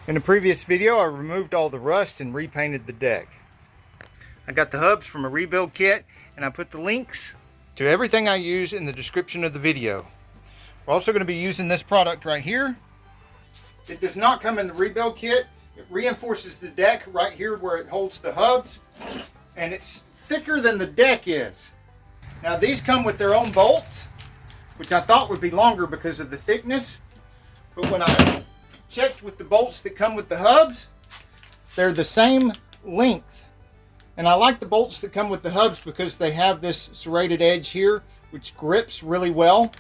In the previous video, I removed all the rust and repainted the deck. I got the hubs from a rebuild kit, and I put the links to everything I use in the description of the video. We're also going to be using this product right here. It does not come in the rebuild kit. It reinforces the deck right here where it holds the hubs, and it's thicker than the deck is. Now these come with their own bolts, which I thought would be longer because of the thickness, but when I checked with the bolts that come with the hubs, they're the same length. And I like the bolts that come with the hubs because they have this serrated edge here, which grips really well.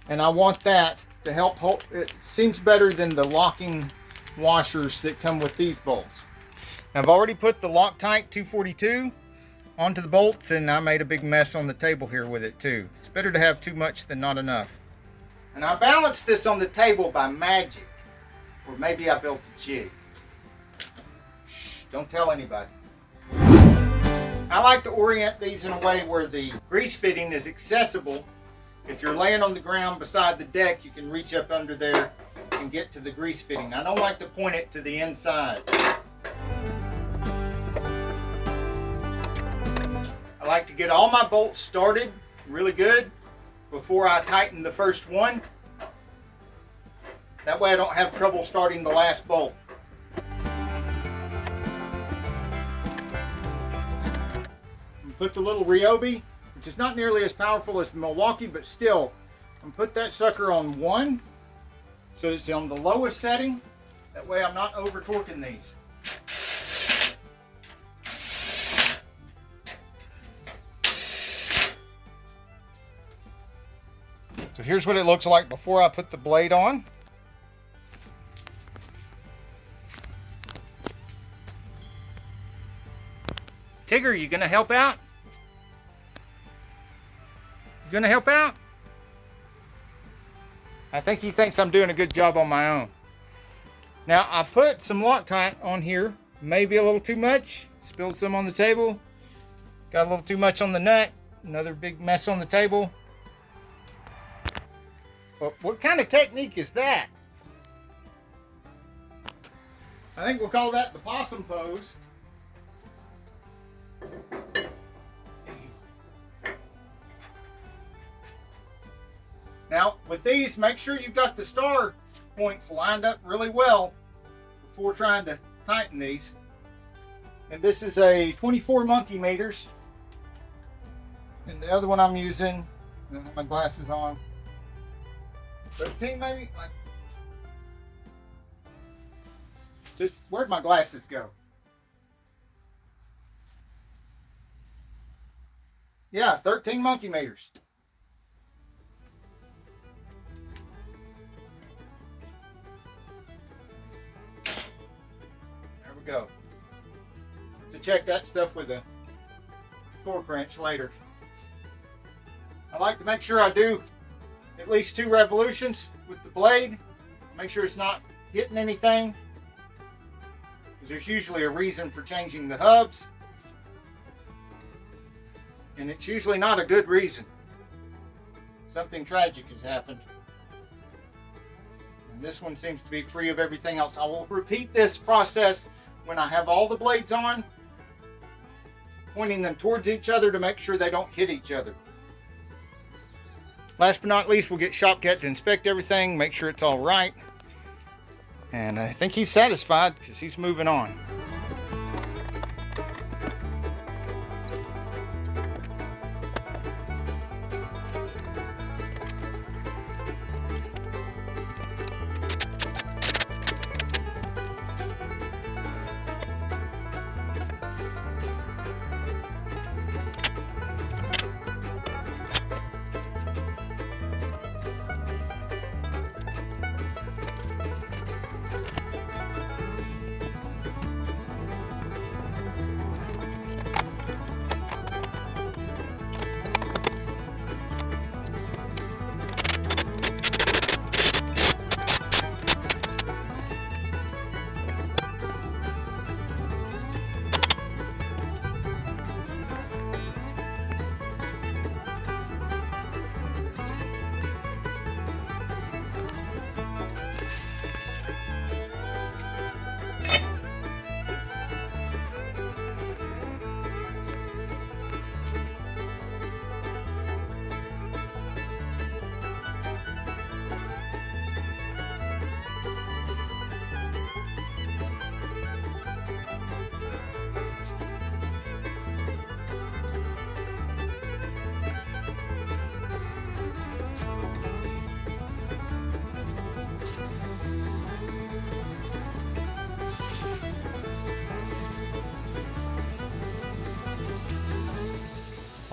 And I want that to help hold. It seems better than the locking washers that come with these bolts. Now, I've already put the Loctite 242 onto the bolts, and I made a big mess on the table here with it too. It's better to have too much than not enough. And I balanced this on the table by magic. Or maybe I built a jig. Shh, don't tell anybody. I like to orient these in a way where the grease fitting is accessible. If you're laying on the ground beside the deck, you can reach up under there and get to the grease fitting. I don't like to point it to the inside. I like to get all my bolts started really good before I tighten the first one. That way I don't have trouble starting the last bolt. Put the little Ryobi, which is not nearly as powerful as the Milwaukee, but still, I'm put that sucker on 1, so it's on the lowest setting. That way I'm not over torquing these. So here's what it looks like before I put the blade on. Tigger, you gonna help out? You gonna help out? I think he thinks I'm doing a good job on my own. Now, I put some Loctite on here, maybe a little too much. Spilled some on the table. Got a little too much on the nut. Another big mess on the table. But what kind of technique is that? I think we'll call that the possum pose. Now, with these, make sure you've got the star points lined up really well before trying to tighten these. And this is a 24 monkey meters. And the other one I'm using, I have my glasses on, 13 maybe? Just, where'd my glasses go? Yeah, 13 monkey meters. There we go. To check that stuff with a torque wrench later. I like to make sure I do at least 2 revolutions with the blade. Make sure it's not hitting anything, because there's usually a reason for changing the hubs. And it's usually not a good reason. Something tragic has happened. And this one seems to be free of everything else. I will repeat this process when I have all the blades on, pointing them towards each other to make sure they don't hit each other. Last but not least, we'll get Shopcat to inspect everything, make sure it's all right. And I think he's satisfied because he's moving on.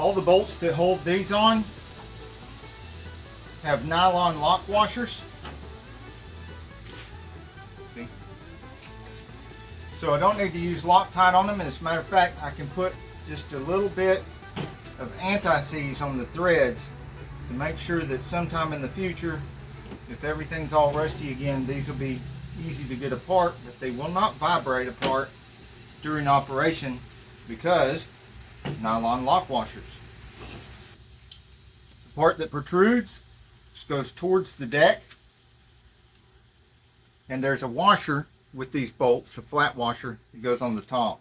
All the bolts that hold these on have nylon lock washers. See? So I don't need to use Loctite on them. As a matter of fact, I can put just a little bit of anti-seize on the threads to make sure that sometime in the future, if everything's all rusty again, these will be easy to get apart, but they will not vibrate apart during operation because nylon lock washers. The part that protrudes goes towards the deck, and there's a washer with these bolts, a flat washer that goes on the top.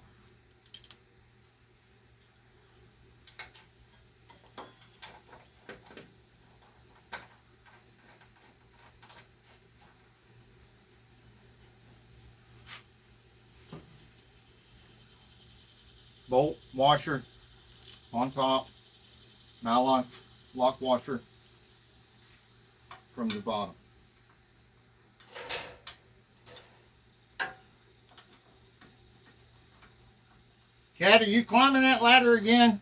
Bolt washer on top, nylon lock washer from the bottom. Cat, are you climbing that ladder again?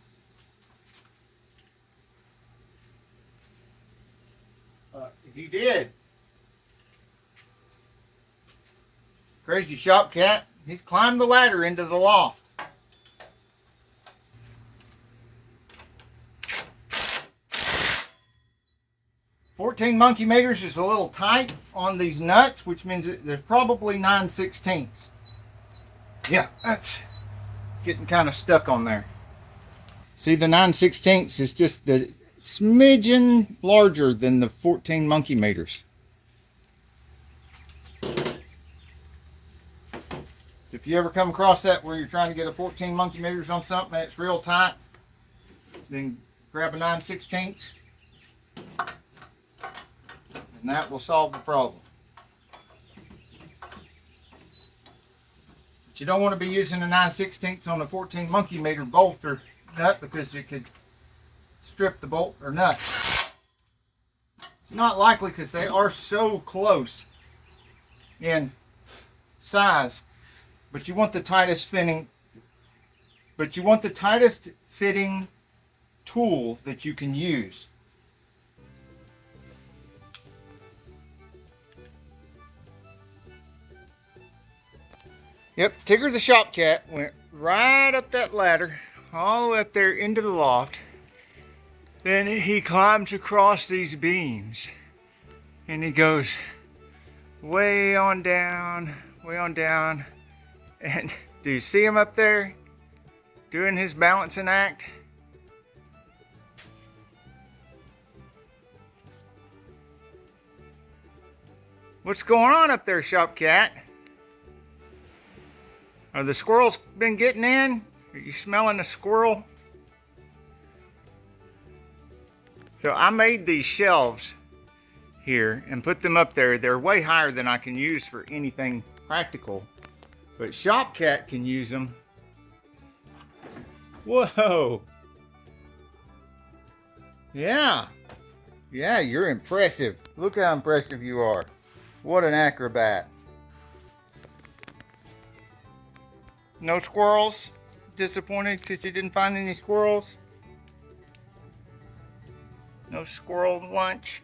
He did. Crazy shop cat. He's climbed the ladder into the loft. "14 monkey meters" is a little tight on these nuts, which means that they're probably 9/16. Yeah, that's getting kind of stuck on there. See, the 9/16 is just the smidgen larger than the 14 monkey meters. If you ever come across that where you're trying to get a 14 monkey meters on something that's real tight, then grab a 9/16. And that will solve the problem. But you don't want to be using a 9/16 on a 14 monkey meter bolt or nut because you could strip the bolt or nut. It's not likely because they are so close in size, but you want the tightest fitting tool that you can use. Yep, Tigger the shop cat went right up that ladder, all the way up there into the loft. Then he climbs across these beams and he goes way on down. And do you see him up there doing his balancing act? What's going on up there, shop cat? Are the squirrels been getting in? Are you smelling a squirrel? So I made these shelves here and put them up there. They're way higher than I can use for anything practical, but shop cat can use them. Whoa. Yeah, you're impressive. Look how impressive you are. What an acrobat. No squirrels? Disappointed because you didn't find any squirrels? No squirrel lunch?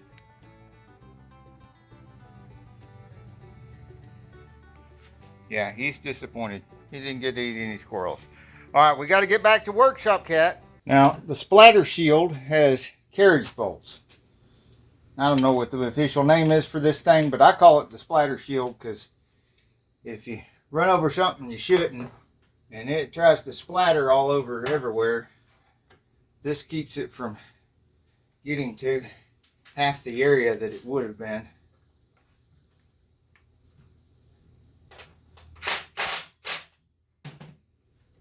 Yeah, he's disappointed. He didn't get to eat any squirrels. Alright, we got to get back to work, shop cat. Now, the Splatter shield has carriage bolts. I don't know what the official name is for this thing, but I call it the Splatter shield because if you run over something you shouldn't, and it tries to splatter all over everywhere, this keeps it from getting to half the area that it would have been.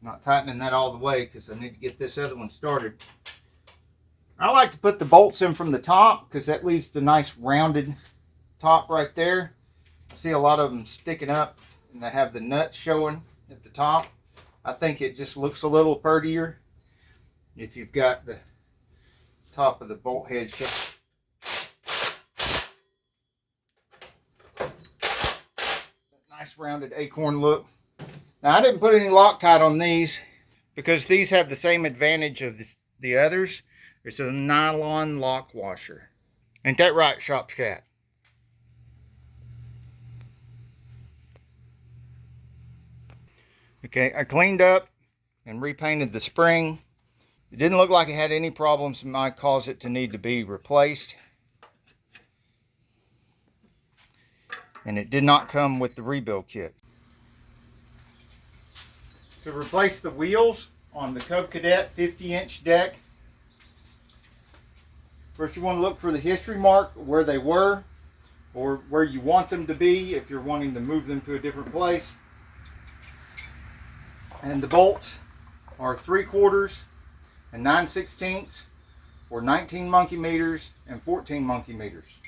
Not tightening that all the way because I need to get this other one started. I like to put the bolts in from the top because that leaves the nice rounded top right there. I see a lot of them sticking up and they have the nuts showing at the top. I think it just looks a little prettier if you've got the top of the bolt head showing. Nice rounded acorn look. Now I didn't put any Loctite on these because these have the same advantage of the others. It's a nylon lock washer. Ain't that right, Shop Cat? Okay, I cleaned up and repainted the spring. It didn't look like it had any problems that might cause it to need to be replaced. And it did not come with the rebuild kit. To replace the wheels on the Cub Cadet 50-inch deck, first you want to look for the history mark where they were or where you want them to be if you're wanting to move them to a different place. And the bolts are 3/4 and 9/16 or 19 monkey meters and 14 monkey meters.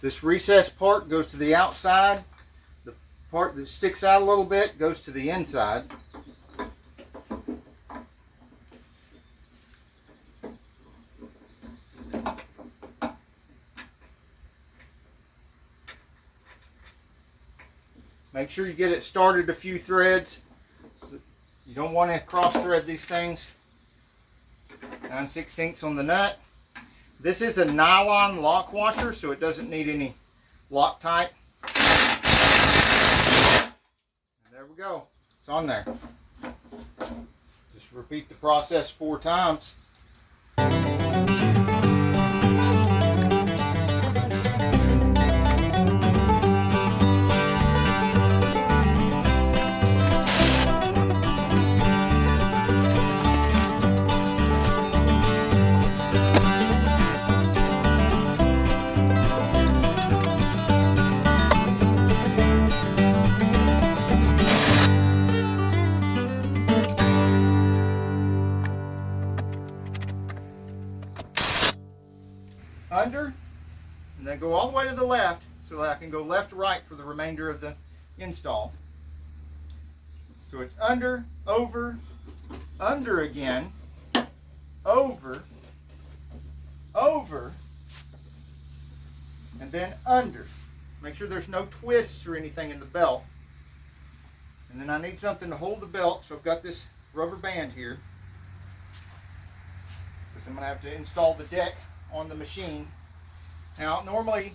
This recessed part goes to the outside. The part that sticks out a little bit goes to the inside. Make sure you get it started a few threads. You don't want to cross thread these things. 9/16 on the nut. This is a nylon lock washer, so it doesn't need any Loctite. And there we go. It's on there. Just repeat the process 4 times. Under, and then go all the way to the left so that I can go left to right for the remainder of the install. So it's under, over, under again, over, over, and then under. Make sure there's no twists or anything in the belt. And then I need something to hold the belt, so I've got this rubber band here, because I'm going to have to install the deck on the machine. Now normally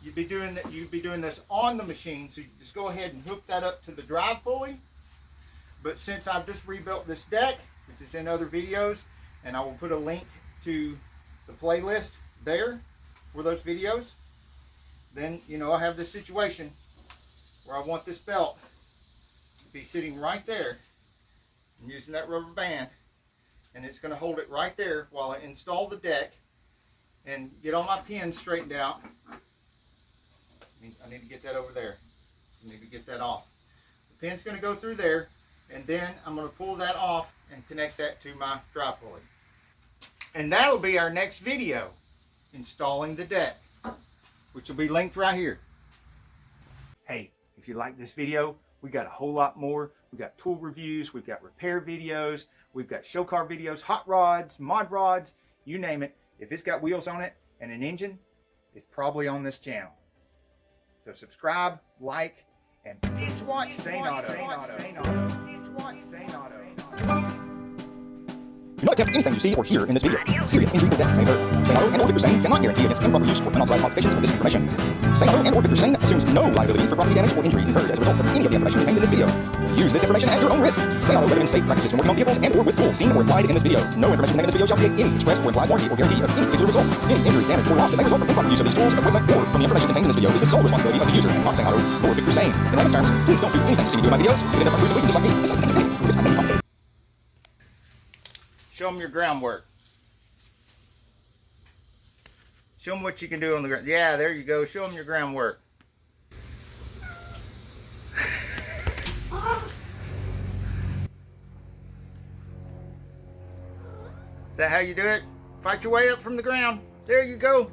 you'd be doing this on the machine, so you just go ahead and hook that up to the drive pulley. But since I've just rebuilt this deck, which is in other videos, and I will put a link to the playlist there for those videos, then I have this situation where I want this belt to be sitting right there. I'm using that rubber band, and it's going to hold it right there while I install the deck and get all my pins straightened out. I need to get that over there. I need to get that off. The pin's going to go through there, and then I'm going to pull that off and connect that to my drive pulley. And that'll be our next video, installing the deck, which will be linked right here. Hey, if you like this video, we got a whole lot more. We got tool reviews, we've got repair videos, we've got show car videos, hot rods, mod rods, you name it. If it's got wheels on it and an engine, it's probably on this channel. So subscribe, like, and binge watch Saneauto. Do not attempt anything you see or hear in this video. Serious injury or death may occur. Saneauto and/or Victor Sane cannot guarantee against improper use or unauthorized modifications of this information. Saneauto and/or Victor Sane assumes no liability for property damage or injury incurred as a result of any of the information contained in this video. Use this information at your own risk. Saneauto recommends safe practices when working on vehicles and/or with tools seen or implied in this video. No information contained in this video shall create any express or implied warranty or guarantee of any particular result. Any injury, damage, or loss that may result from improper use of these tools, equipment, or from the information contained in this video is the sole responsibility of the user, not Saneauto or Victor Sane. In layman's terms, please don't do anything you see me do in my videos. You end up unproducibly just like me. It's like Show them your groundwork. Show them what you can do on the ground. Yeah, there you go. Show them your groundwork. Is that how you do it? Fight your way up from the ground. There you go.